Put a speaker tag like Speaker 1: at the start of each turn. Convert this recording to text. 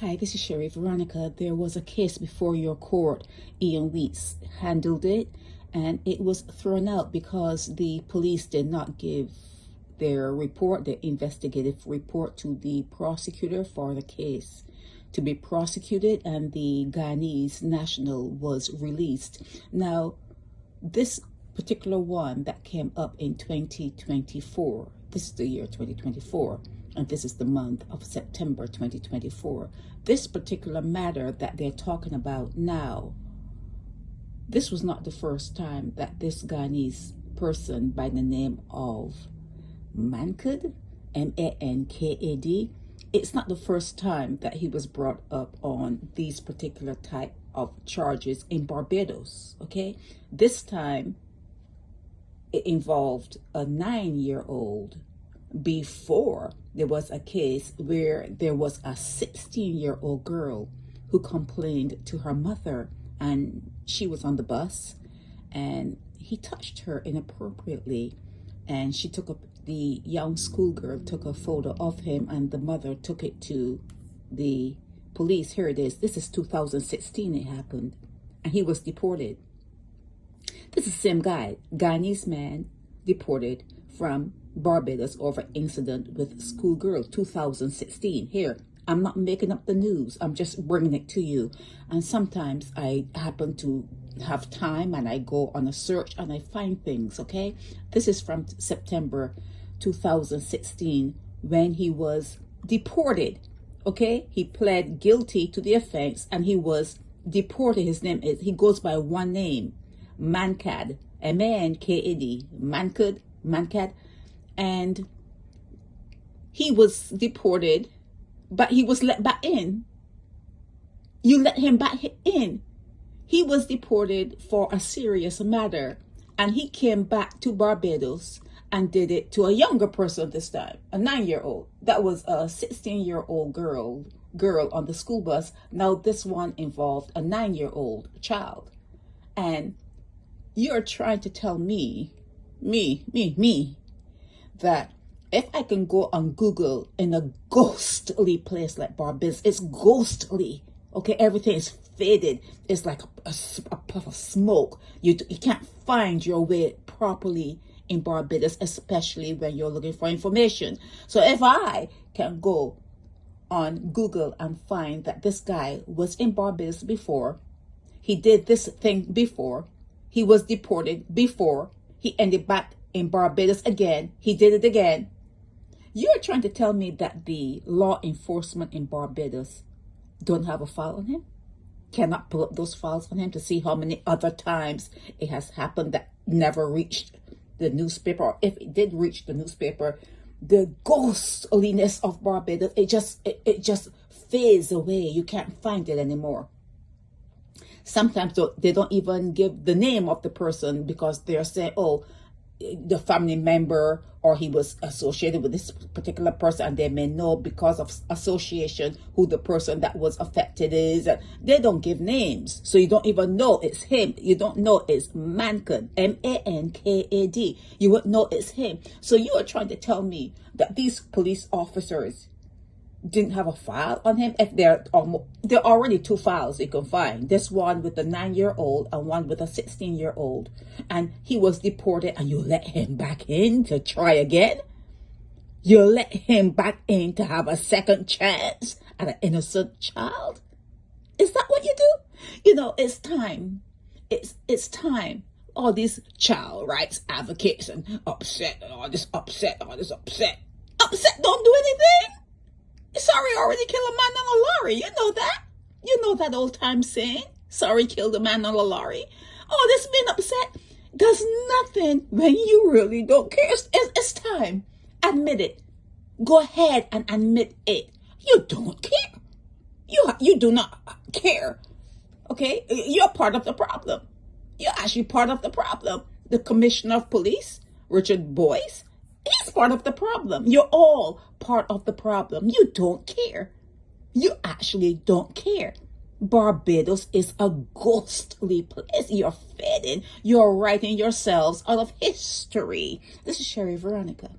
Speaker 1: Hi, this is Sherry Veronica. There was a case before your court. Ian Weeks handled it, and it was thrown out because the police did not give their report, their investigative report, to the prosecutor for the case to be prosecuted, and the Guyanese national was released. Now, this particular one that came up in 2024, this is the year 2024, and this is the month of September 2024. This particular matter that they're talking about now, this was not the first time that this Guyanese person by the name of Mankad, M-A-N-K-A-D, it's not the first time that he was brought up on these particular type of charges in Barbados, okay? This time, it involved a 9-year-old. Before, there was a case where there was a 16-year-old girl who complained to her mother, and she was on the bus, and he touched her inappropriately, and she took up the young schoolgirl took a photo of him, and the mother took it to the police. Here it is. This is 2016 it happened, and he was deported. This is the same guy, Guyanese man, deported from Barbados over incident with schoolgirl, 2016. Here, I'm not making up the news. I'm just bringing it to you. And sometimes I happen to have time and I go on a search and I find things, okay? This is from September 2016 when he was deported, okay? He pled guilty to the offense and he was deported. His name is, he goes by one name, Mankad, M-A-N-K-A-D, Mankad, and he was deported, but he was let back in. You let him back in. He was deported for a serious matter, and he came back to Barbados and did it to a younger person this time, a 9-year-old. That was a 16-year-old girl on the school bus. Now this one involved a 9-year-old child. And you're trying to tell me, that if I can go on Google in a ghostly place like Barbados, it's ghostly, okay? Everything is faded. It's like a puff of smoke. You can't find your way properly in Barbados, especially when you're looking for information. So if I can go on Google and find that this guy was in Barbados before, he did this thing before, he was deported before, he ended back in Barbados again, he did it again. You're trying to tell me that the law enforcement in Barbados don't have a file on him? Cannot pull up those files on him to see how many other times it has happened that never reached the newspaper, or if it did reach the newspaper, the ghostliness of Barbados, it just fades away. You can't find it anymore. Sometimes they don't even give the name of the person because they're saying, oh, the family member, or he was associated with this particular person, and they may know because of association who the person that was affected is. And they don't give names, so you don't even know it's him. You don't know it's Mankad, M-A-N-K-A-D. You wouldn't know it's him. So you are trying to tell me that these police officers didn't have a file on him? If there are already 2 files you can find, this one with the 9-year-old and one with a 16-year-old, and he was deported, and you let him back in to try again? You let him back in to have a second chance at an innocent child? Is that what you do? You know, it's time. It's time. All these child rights advocates and upset don't do anything. Sorry already killed a man on a lorry. You know that. You know that old time saying, sorry killed a man on a lorry. Oh, this being upset does nothing when you really don't care. It's time. Admit it. Go ahead and admit it. You don't care. You do not care. Okay? You're part of the problem. You're actually part of the problem. The commissioner of police, Richard Boyce, he's part of the problem. You're all part of the problem. You don't care. You actually don't care. Barbados is a ghostly place. You're fading. You're writing yourselves out of history. This is Sherry Veronica.